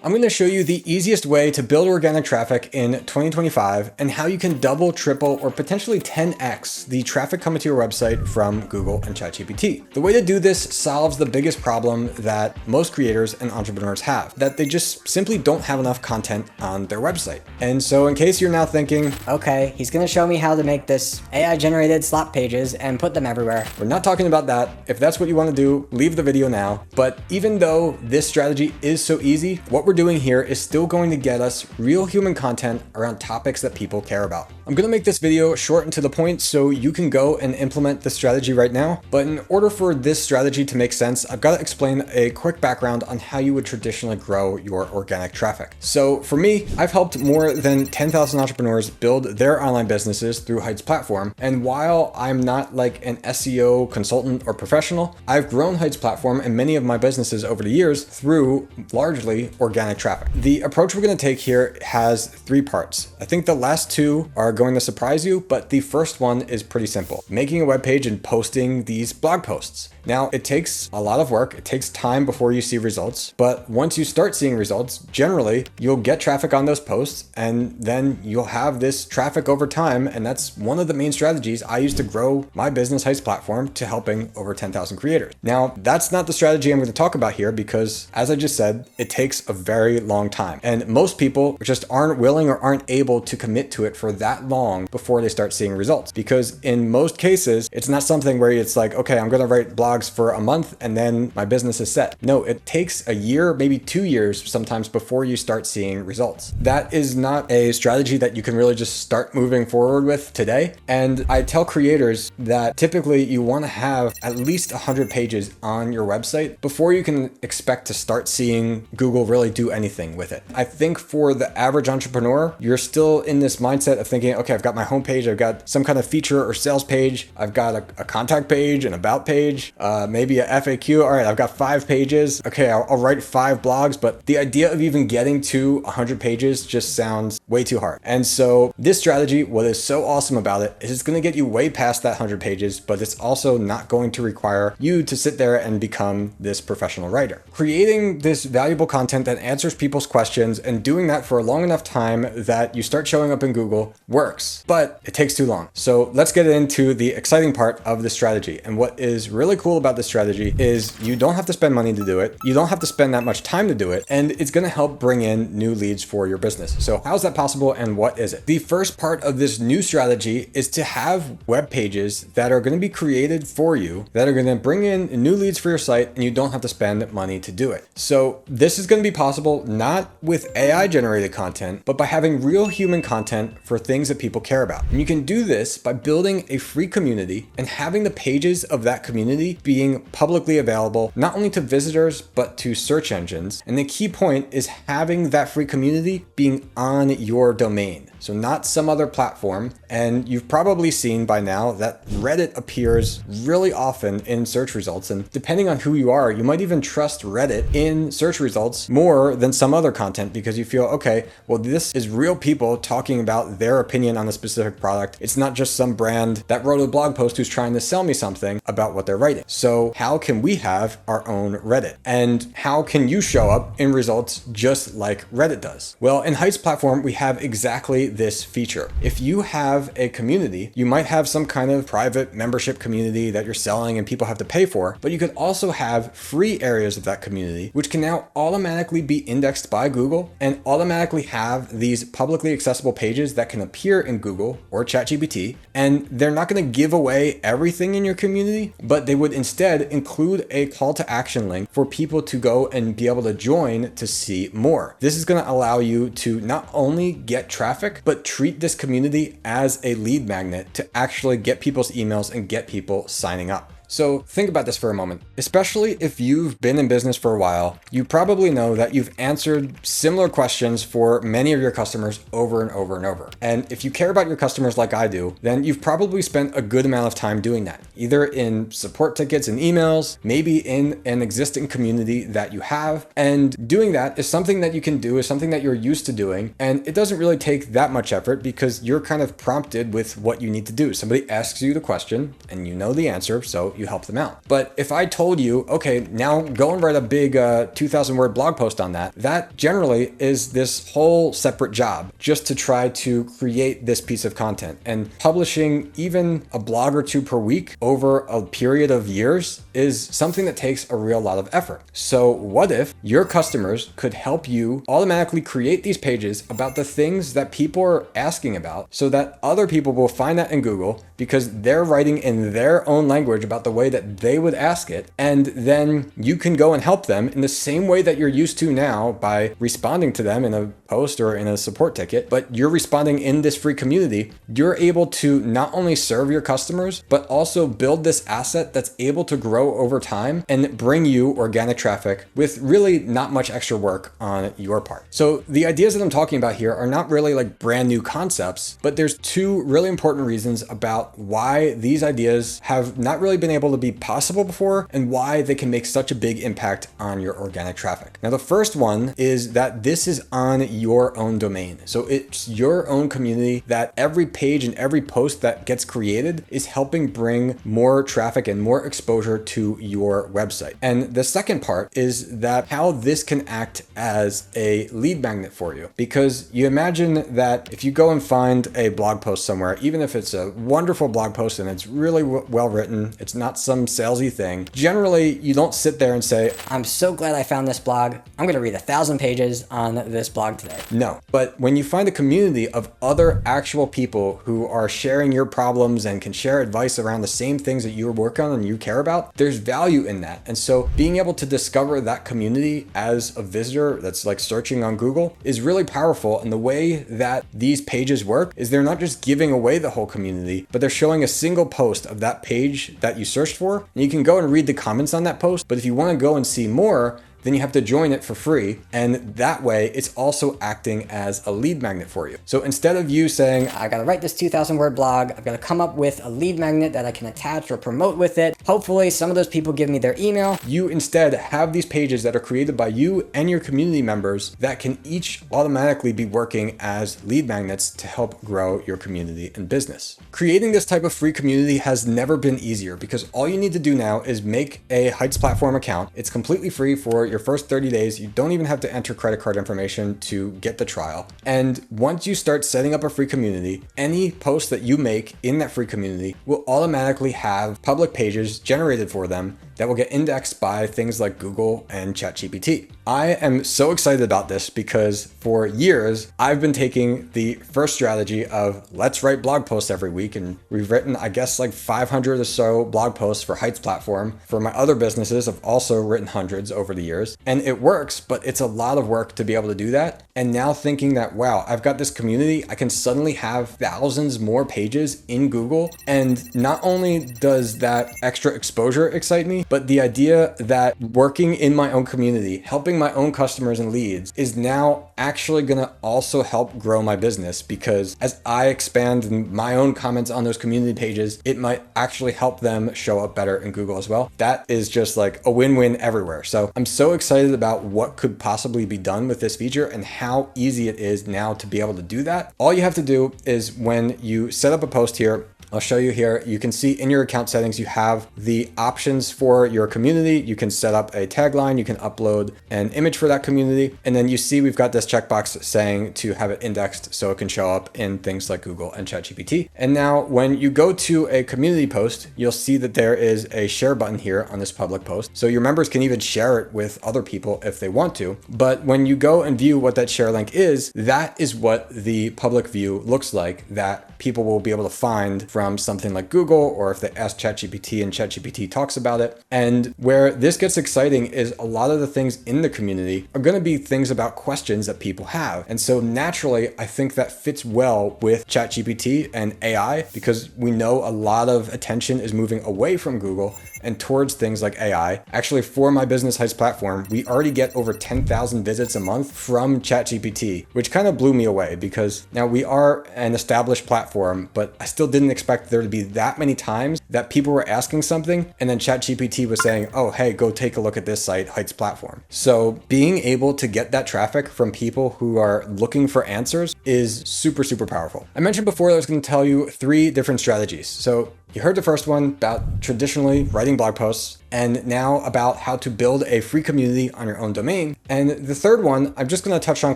I'm going to show you the easiest way to build organic traffic in 2025 and how you can double, triple, or potentially 10x the traffic coming to your website from Google and ChatGPT. The way to do this solves the biggest problem that most creators and entrepreneurs have, that they just simply don't have enough content on their website. And so in case you're now thinking, okay, he's going to show me how to make this AI generated slot pages and put them everywhere. We're not talking about that. If that's what you want to do, leave the video now. But even though this strategy is so easy, what we're doing here is still going to get us real human content around topics that people care about. I'm going to make this video short and to the point so you can go and implement the strategy right now. But in order for this strategy to make sense, I've got to explain a quick background on how you would traditionally grow your organic traffic. So for me, I've helped more than 10,000 entrepreneurs build their online businesses through Heights platform. And while I'm not like an SEO consultant or professional, I've grown Heights platform and many of my businesses over the years through largely organic traffic. The approach we're going to take here has 3 parts. I think the last 2 are going to surprise you, but the first one is pretty simple. Making a web page and posting these blog posts. Now, it takes a lot of work. It takes time before you see results, but once you start seeing results, generally you'll get traffic on those posts and then you'll have this traffic over time. And that's one of the main strategies I use to grow my business Heights platform to helping over 10,000 creators. Now, that's not the strategy I'm going to talk about here because, as I just said, it takes a very long time. And most people just aren't willing or aren't able to commit to it for that long before they start seeing results. Because in most cases, it's not something where it's like, okay, I'm going to write blogs for a month and then my business is set. No, it takes a year, maybe 2 years sometimes before you start seeing results. That is not a strategy that you can really just start moving forward with today. And I tell creators that typically you want to have at least 100 pages on your website before you can expect to start seeing Google really do anything with it. I think for the average entrepreneur, you're still in this mindset of thinking, okay, I've got my homepage, I've got some kind of feature or sales page, I've got a contact page, an about page, maybe a FAQ. All right, I've got 5 pages. Okay, I'll write 5 blogs, but the idea of even getting to 100 pages just sounds way too hard. And so this strategy, what is so awesome about it is it's going to get you way past that 100 pages, but it's also not going to require you to sit there and become this professional writer. Creating this valuable content that answers people's questions and doing that for a long enough time that you start showing up in Google works, but it takes too long. So let's get into the exciting part of the strategy. And what is really cool about this strategy is you don't have to spend money to do it. You don't have to spend that much time to do it. And it's going to help bring in new leads for your business. So how's that possible and what is it? The first part of this new strategy is to have web pages that are going to be created for you, that are going to bring in new leads for your site, and you don't have to spend money to do it. So this is going to be possible not with AI generated content, but by having real human content for things that people care about. And you can do this by building a free community and having the pages of that community being publicly available, not only to visitors, but to search engines. And the key point is having that free community being on your domain. So not some other platform. And you've probably seen by now that Reddit appears really often in search results. And depending on who you are, you might even trust Reddit in search results more than some other content because you feel, okay, well, this is real people talking about their opinion on a specific product. It's not just some brand that wrote a blog post who's trying to sell me something about what they're writing. So how can we have our own Reddit? And how can you show up in results just like Reddit does? Well, in Heights platform, we have exactly this feature. If you have a community, you might have some kind of private membership community that you're selling and people have to pay for, but you could also have free areas of that community, which can now automatically be indexed by Google and automatically have these publicly accessible pages that can appear in Google or ChatGPT. And they're not going to give away everything in your community, but they would instead include a call to action link for people to go and be able to join to see more. This is going to allow you to not only get traffic, but treat this community as a lead magnet to actually get people's emails and get people signing up. So think about this for a moment. Especially if you've been in business for a while, you probably know that you've answered similar questions for many of your customers over and over and over. And if you care about your customers like I do, then you've probably spent a good amount of time doing that, either in support tickets and emails, maybe in an existing community that you have. And doing that is something that you can do, is something that you're used to doing. And it doesn't really take that much effort because you're kind of prompted with what you need to do. Somebody asks you the question and you know the answer. So you help them out. But if I told you, okay, now go and write a big 2,000 word blog post on that, that generally is this whole separate job just to try to create this piece of content. And publishing even a blog or two per week over a period of years is something that takes a real lot of effort. So what if your customers could help you automatically create these pages about the things that people are asking about, so that other people will find that in Google because they're writing in their own language about the way that they would ask it, and then you can go and help them in the same way that you're used to now by responding to them in a post or in a support ticket, but you're responding in this free community. You're able to not only serve your customers, but also build this asset that's able to grow over time and bring you organic traffic with really not much extra work on your part. So the ideas that I'm talking about here are not really like brand new concepts, but there's two really important reasons about why these ideas have not really been able to be possible before and why they can make such a big impact on your organic traffic. Now, the first one is that this is on your own domain. So it's your own community that every page and every post that gets created is helping bring more traffic and more exposure to your website. And the second part is that how this can act as a lead magnet for you. Because you imagine that if you go and find a blog post somewhere, even if it's a wonderful blog post and it's really well written, it's not some salesy thing, generally you don't sit there and say, I'm so glad I found this blog. I'm going to read 1,000 pages on this blog today. No. But when you find a community of other actual people who are sharing your problems and can share advice around the same things that you work on and you care about, there's value in that. And so being able to discover that community as a visitor that's like searching on Google is really powerful. And the way that these pages work is they're not just giving away the whole community, but they're showing a single post of that page that you searched for. And you can go and read the comments on that post. But if you want to go and see more, then you have to join it for free. And that way it's also acting as a lead magnet for you. So instead of you saying, I got to write this 2,000 word blog, I've got to come up with a lead magnet that I can attach or promote with it. Hopefully some of those people give me their email. You instead have these pages that are created by you and your community members that can each automatically be working as lead magnets to help grow your community and business. Creating this type of free community has never been easier because all you need to do now is make a Heights platform account. It's completely free for your first 30 days. You don't even have to enter credit card information to get the trial. And once you start setting up a free community, any post that you make in that free community will automatically have public pages generated for them that will get indexed by things like Google and ChatGPT. I am so excited about this because for years, I've been taking the first strategy of let's write blog posts every week. And we've written, I guess, like 500 or so blog posts for Heights platform. For my other businesses, I've also written hundreds over the years. And it works, but it's a lot of work to be able to do that. And now thinking that, wow, I've got this community, I can suddenly have thousands more pages in Google. And not only does that extra exposure excite me, but the idea that working in my own community, helping my own customers and leads is now actually going to also help grow my business, because as I expand in my own comments on those community pages, it might actually help them show up better in Google as well. That is just like a win-win everywhere. So I'm so excited about what could possibly be done with this feature and how easy it is now to be able to do that. All you have to do is when you set up a post here, I'll show you here. You can see in your account settings, you have the options for your community. You can set up a tagline. You can upload an image for that community. And then you see we've got this checkbox saying to have it indexed so it can show up in things like Google and ChatGPT. And now when you go to a community post, you'll see that there is a share button here on this public post. So your members can even share it with other people if they want to. But when you go and view what that share link is, that is what the public view looks like that people will be able to find from something like Google, or if they ask ChatGPT and ChatGPT talks about it. And where this gets exciting is a lot of the things in the community are going to be things about questions that people have. And so naturally, I think that fits well with ChatGPT and AI, because we know a lot of attention is moving away from Google and towards things like AI. Actually, for my Business Heights platform, we already get over 10,000 visits a month from ChatGPT, which kind of blew me away, because now we are an established platform, but I still didn't expect there to be that many times that people were asking something and then ChatGPT was saying, oh, hey, go take a look at this site, Heights platform. So being able to get that traffic from people who are looking for answers is super, super powerful. I mentioned before that I was going to tell you 3 different strategies. So You heard the first one about traditionally writing blog posts, and now about how to build a free community on your own domain. And the third one, I'm just going to touch on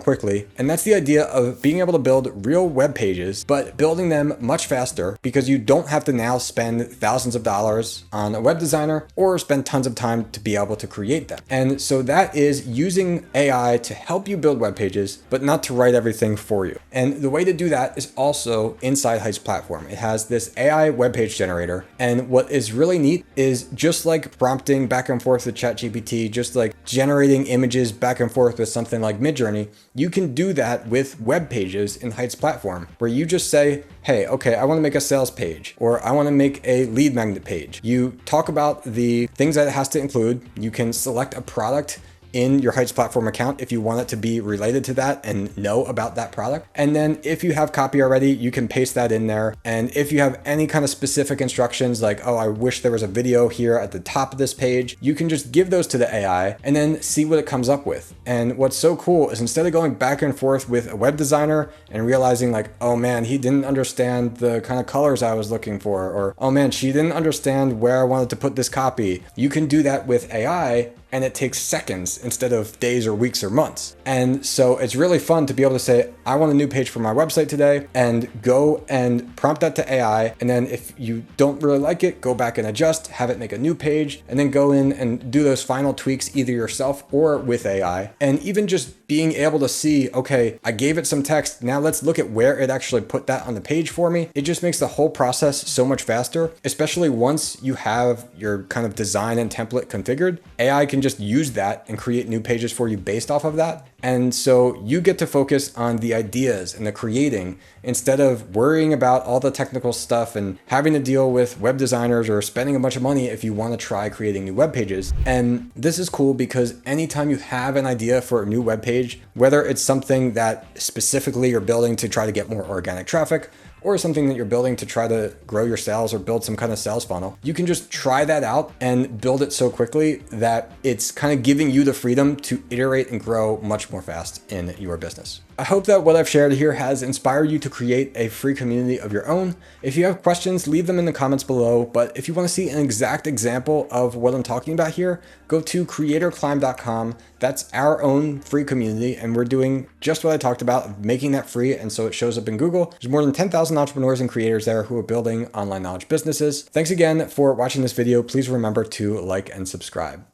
quickly, and that's the idea of being able to build real web pages, but building them much faster because you don't have to now spend thousands of dollars on a web designer or spend tons of time to be able to create them. And so that is using AI to help you build web pages, but not to write everything for you. And the way to do that is also inside Height's platform. It has this AI web page generator. And what is really neat is just like prompting back and forth with ChatGPT, just like generating images back and forth with something like Midjourney, you can do that with web pages in Height's platform, where you just say, hey, okay, I want to make a sales page, or I want to make a lead magnet page. You talk about the things that it has to include. You can select a product in your Heights platform account if you want it to be related to that and know about that product. And then if you have copy already, you can paste that in there. And if you have any kind of specific instructions like, oh, I wish there was a video here at the top of this page, you can just give those to the AI and then see what it comes up with. And what's so cool is instead of going back and forth with a web designer and realizing like, oh man, he didn't understand the kind of colors I was looking for, or oh man, she didn't understand where I wanted to put this copy. You can do that with AI, and it takes seconds instead of days or weeks or months. And so it's really fun to be able to say, I want a new page for my website today, and go and prompt that to AI. And then if you don't really like it, go back and adjust, have it make a new page, and then go in and do those final tweaks either yourself or with AI. And even just being able to see, okay, I gave it some text, now let's look at where it actually put that on the page for me. It just makes the whole process so much faster, especially once you have your kind of design and template configured. AI can just use that and create new pages for you based off of that. And so you get to focus on the ideas and the creating instead of worrying about all the technical stuff and having to deal with web designers or spending a bunch of money if you want to try creating new web pages. And this is cool because anytime you have an idea for a new web page, whether it's something that specifically you're building to try to get more organic traffic, or something that you're building to try to grow your sales or build some kind of sales funnel, you can just try that out and build it so quickly that it's kind of giving you the freedom to iterate and grow much more fast in your business. I hope that what I've shared here has inspired you to create a free community of your own. If you have questions, leave them in the comments below. But if you want to see an exact example of what I'm talking about here, go to creatorclimb.com. That's our own free community. And we're doing just what I talked about, making that free. And so it shows up in Google. There's more than 10,000 entrepreneurs and creators there who are building online knowledge businesses. Thanks again for watching this video. Please remember to like and subscribe.